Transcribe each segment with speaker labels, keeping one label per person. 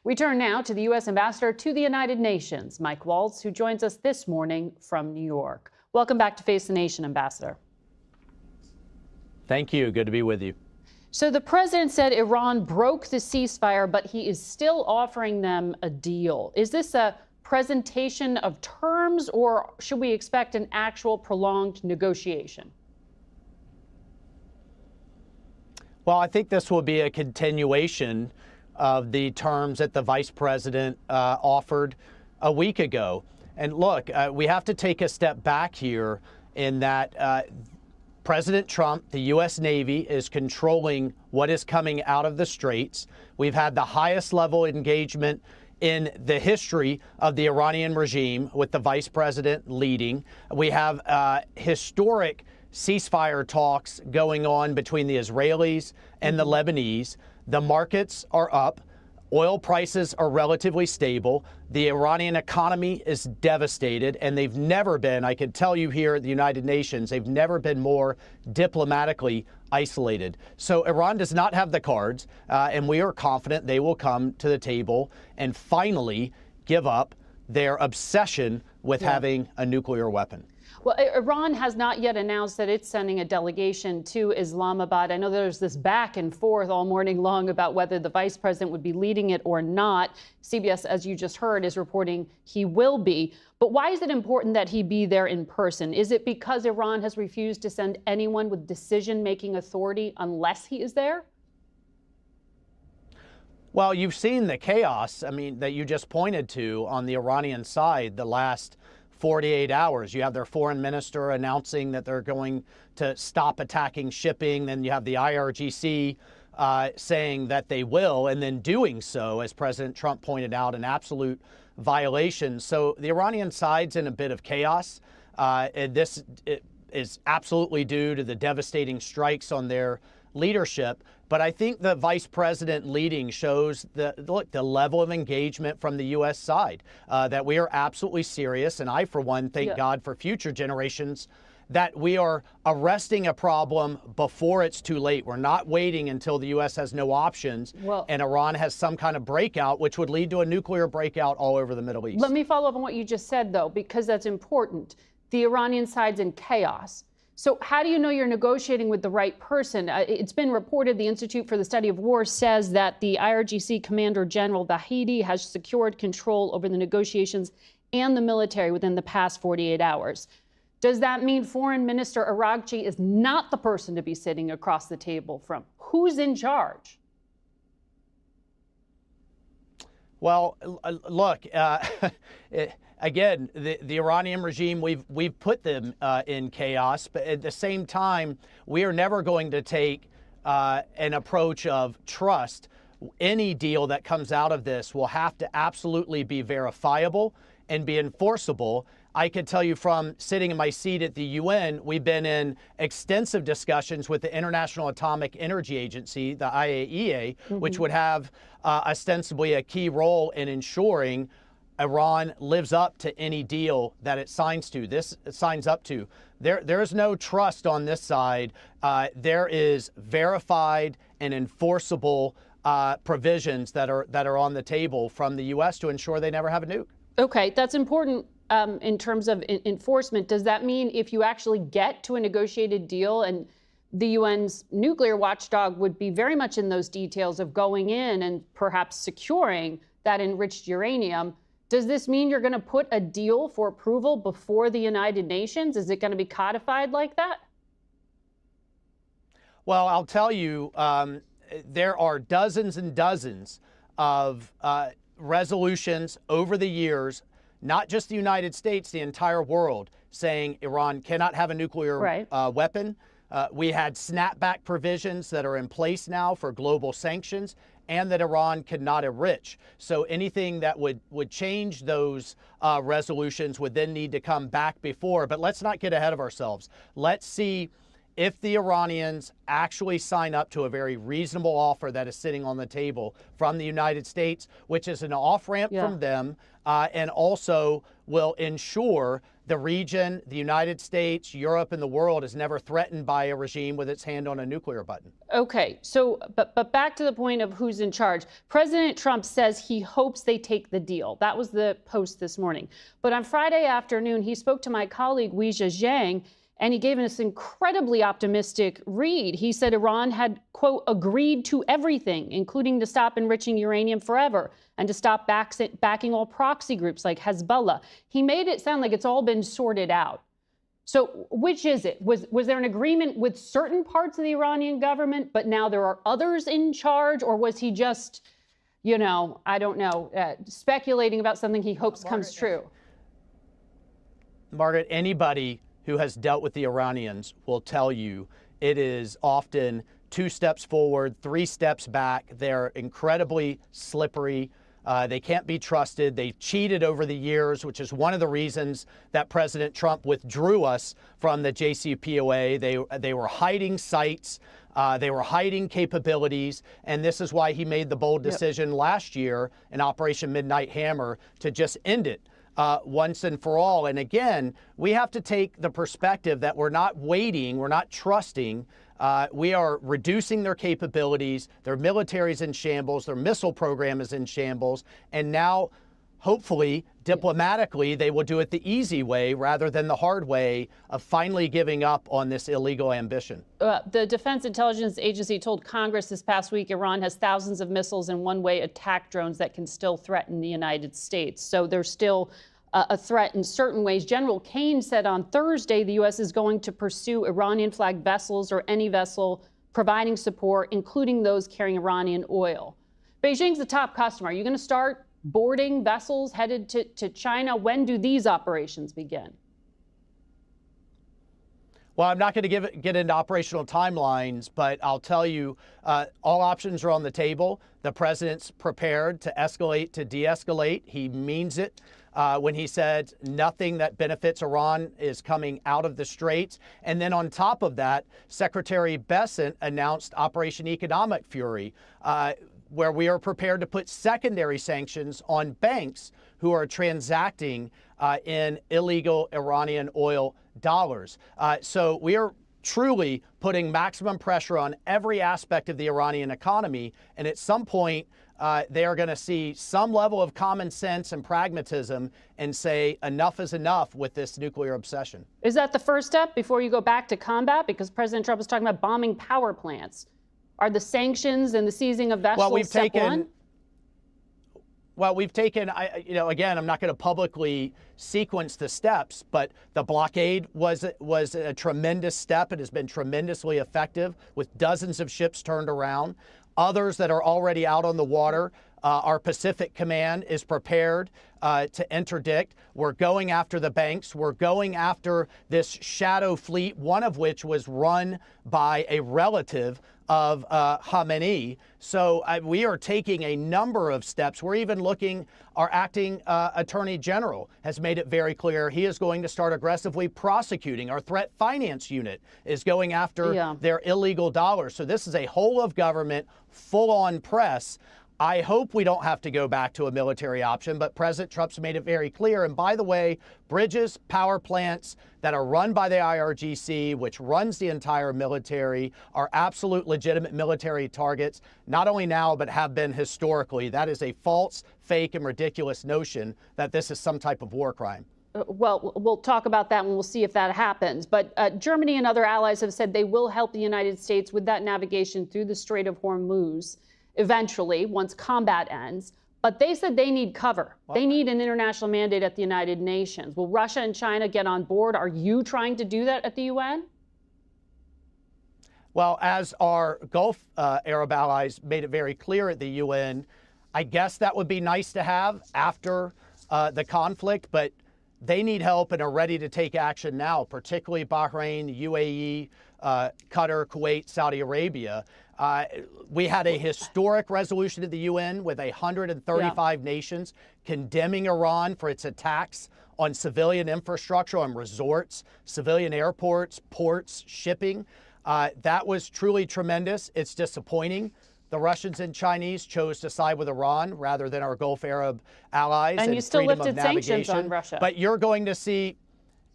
Speaker 1: We turn now to the U.S. Ambassador to the United Nations, Mike Waltz, who joins us this morning from New York. Welcome back to Face the Nation, Ambassador.
Speaker 2: Thank you. Good to be with you.
Speaker 1: So the president said Iran broke the ceasefire, but he is still offering them a deal. Is this a presentation of terms, or should we expect an actual prolonged negotiation?
Speaker 2: Well, I think this will be a continuation of the terms that the vice president offered a week ago. And look, we have to take a step back here in that President Trump, the U.S. Navy, is controlling what is coming out of the Straits. We've had the highest level of engagement in the history of the Iranian regime with the vice president leading. We have historic ceasefire talks going on between the Israelis and the Lebanese. The markets are up. Oil prices are relatively stable. The Iranian economy is devastated, and they've never been, I can tell you here at the United Nations, they've never been more diplomatically isolated. So Iran does not have the cards, and we are confident they will come to the table and finally give up their obsession with having a nuclear weapon.
Speaker 1: Well, Iran has not yet announced that it's sending a delegation to Islamabad. I know there's this back and forth all morning long about whether the vice president would be leading it or not. CBS, as you just heard, is reporting he will be. But why is it important that he be there in person? Is it because Iran has refused to send anyone with decision-making authority unless he is there?
Speaker 2: Well, you've seen the chaos, that you just pointed to on the Iranian side the last 48 hours. You have their foreign minister announcing that they're going to stop attacking shipping. Then you have the IRGC saying that they will, and then doing so, as President Trump pointed out, an absolute violation. So the Iranian side's in a bit of chaos. This is absolutely due to the devastating strikes on their leadership. But I think the vice president leading shows the level of engagement from the U.S. side, that we are absolutely serious. And I, for one, thank God for future generations that we are arresting a problem before it's too late. We're not waiting until the U.S. has no options and Iran has some kind of breakout, which would lead to a nuclear breakout all over the Middle East.
Speaker 1: Let me follow up on what you just said, though, because that's important. The Iranian side's in chaos. So how do you know you're negotiating with the right person? It's been reported the Institute for the Study of War says that the IRGC Commander General Vahidi has secured control over the negotiations and the military within the past 48 hours. Does that mean Foreign Minister Araghchi is not the person to be sitting across the table from? Who's in charge?
Speaker 2: Well, look, again, the Iranian regime, we've put them in chaos, but at the same time, we are never going to take an approach of trust. Any deal that comes out of this will have to absolutely be verifiable and be enforceable. I can tell you from sitting in my seat at the UN, we've been in extensive discussions with the International Atomic Energy Agency, the IAEA, which would have ostensibly a key role in ensuring Iran lives up to any deal that it signs up to. There is no trust on this side. There is verified and enforceable provisions that are on the table from the U.S. to ensure they never have a nuke.
Speaker 1: Okay, that's important in terms of enforcement. Does that mean if you actually get to a negotiated deal, and the UN's nuclear watchdog would be very much in those details of going in and perhaps securing that enriched uranium, does this mean you're going to put a deal for approval before the United Nations? Is it going to be codified like that?
Speaker 2: Well, I'll tell you, there are dozens and dozens of resolutions over the years, not just the United States, the entire world, saying Iran cannot have a nuclear weapon. We had snapback provisions that are in place now for global sanctions, and that Iran cannot enrich. So anything that would change those resolutions would then need to come back before. But let's not get ahead of ourselves. Let's see if the Iranians actually sign up to a very reasonable offer that is sitting on the table from the United States, which is an off-ramp from them, and also will ensure the region, the United States, Europe, and the world is never threatened by a regime with its hand on a nuclear button.
Speaker 1: Okay, so, but back to the point of who's in charge. President Trump says he hopes they take the deal. That was the post this morning. But on Friday afternoon, he spoke to my colleague, Weijia Zhang, and he gave us incredibly optimistic read. He said Iran had, quote, agreed to everything, including to stop enriching uranium forever and to stop backing all proxy groups like Hezbollah. He made it sound like it's all been sorted out. So which is it? Was there an agreement with certain parts of the Iranian government, but now there are others in charge? Or was he just, you know, I don't know, speculating about something he hopes comes true?
Speaker 2: Margaret, anybody who has dealt with the Iranians will tell you it is often 2 steps forward, 3 steps back. They're incredibly slippery. They can't be trusted. They've cheated over the years, which is one of the reasons that President Trump withdrew us from the JCPOA. They were hiding sites. They were hiding capabilities. And this is why he made the bold decision last year in Operation Midnight Hammer to just end it. Once and for all. And again, we have to take the perspective that we're not waiting, we're not trusting. We are reducing their capabilities. Their military is in shambles. Their missile program is in shambles. And now, hopefully, diplomatically, they will do it the easy way rather than the hard way of finally giving up on this illegal ambition.
Speaker 1: The Defense Intelligence Agency told Congress this past week Iran has thousands of missiles and one-way attack drones that can still threaten the United States. So there's still a threat in certain ways. General Kane said on Thursday the U.S. is going to pursue Iranian-flagged vessels or any vessel providing support, including those carrying Iranian oil. Beijing's the top customer. Are you going to start boarding vessels headed to China? When do these operations begin?
Speaker 2: Well, I'm not going to get into operational timelines, but I'll tell you, all options are on the table. The president's prepared to escalate, to de-escalate. He means it when he said nothing that benefits Iran is coming out of the Straits. And then on top of that, Secretary Bessent announced Operation Economic Fury, where we are prepared to put secondary sanctions on banks who are transacting in illegal Iranian oil dollars. So we are truly putting maximum pressure on every aspect of the Iranian economy. And at some point, they are going to see some level of common sense and pragmatism and say enough is enough with this nuclear obsession. Is
Speaker 1: that the first step before you go back to combat? Because President Trump is talking about bombing power plants. Are the sanctions and the seizing of vessels step one?
Speaker 2: Well, we've taken, again, I'm not going to publicly sequence the steps, but the blockade was a tremendous step. It has been tremendously effective with dozens of ships turned around. Others that are already out on the water, our Pacific Command is prepared to interdict. We're going after the banks. We're going after this shadow fleet, one of which was run by a relative of Khamenei. So we are taking a number of steps. We're even looking, our acting attorney general has made it very clear he is going to start aggressively prosecuting. Our threat finance unit is going after their illegal dollars. So this is a whole of government, full-on press. I hope we don't have to go back to a military option, but President Trump's made it very clear. And by the way, bridges, power plants that are run by the IRGC, which runs the entire military, are absolute legitimate military targets, not only now, but have been historically. That is a false, fake, and ridiculous notion that this is some type of war crime.
Speaker 1: Well, we'll talk about that and we'll see if that happens. But Germany and other allies have said they will help the United States with that navigation through the Strait of Hormuz eventually, once combat ends. But they said they need cover. They need an international mandate at the United Nations. Will Russia and China get on board? Are you trying to do that at the UN?
Speaker 2: Well, as our Gulf Arab allies made it very clear at the UN, I guess that would be nice to have after the conflict, but they need help and are ready to take action now, particularly Bahrain, the UAE, Qatar, Kuwait, Saudi Arabia. We had a historic resolution at the UN with 135 nations condemning Iran for its attacks on civilian infrastructure, on resorts, civilian airports, ports, shipping. That was truly tremendous. It's disappointing. The Russians and Chinese chose to side with Iran rather than our Gulf Arab allies.
Speaker 1: And you still
Speaker 2: freedom
Speaker 1: lifted
Speaker 2: of
Speaker 1: sanctions
Speaker 2: navigation.
Speaker 1: on Russia.
Speaker 2: But you're going to see,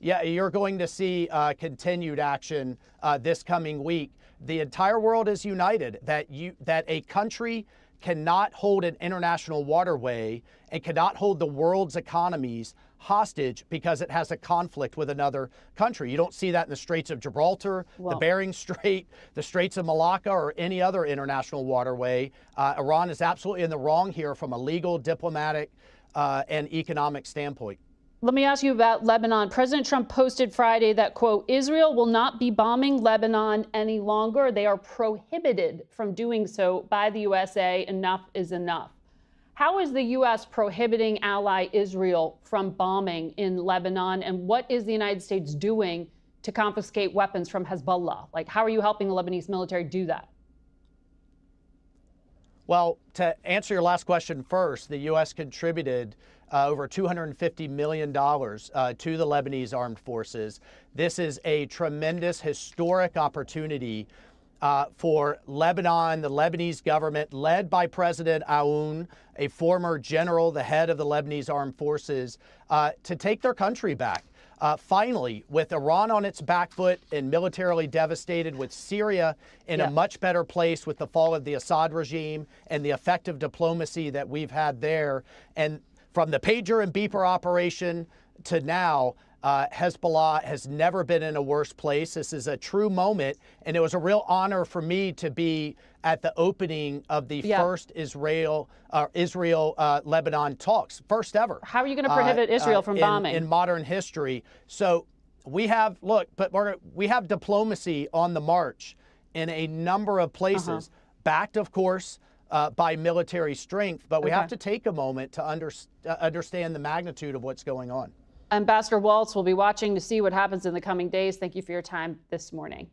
Speaker 2: you're going to see continued action this coming week. The entire world is united that a country cannot hold an international waterway and cannot hold the world's economies hostage because it has a conflict with another country. You don't see that in the Straits of Gibraltar, the Bering Strait, the Straits of Malacca, or any other international waterway. Iran is absolutely in the wrong here from a legal, diplomatic, and economic standpoint.
Speaker 1: Let me ask you about Lebanon. President Trump posted Friday that, quote, Israel will not be bombing Lebanon any longer. They are prohibited from doing so by the USA. Enough is enough. How is the U.S. prohibiting ally Israel from bombing in Lebanon? And what is the United States doing to confiscate weapons from Hezbollah? Like, how are you helping the Lebanese military do that?
Speaker 2: Well, to answer your last question first, the U.S. contributed over $250 million to the Lebanese armed forces. This is a tremendous historic opportunity for Lebanon, the Lebanese government, led by President Aoun, a former general, the head of the Lebanese armed forces, to take their country back. Finally, with Iran on its back foot and militarily devastated, with Syria in a much better place with the fall of the Assad regime and the effective diplomacy that we've had there, and from the pager and beeper operation to now, Hezbollah has never been in a worse place. This is a true moment, and it was a real honor for me to be at the opening of the first Israel-Lebanon talks, first ever.
Speaker 1: How are you going to prohibit Israel from bombing?
Speaker 2: In modern history. So we have, Margaret, we have diplomacy on the march in a number of places, backed, of course, by military strength, but we have to take a moment to understand the magnitude of what's going on.
Speaker 1: Ambassador Waltz will be watching to see what happens in the coming days. Thank you for your time this morning.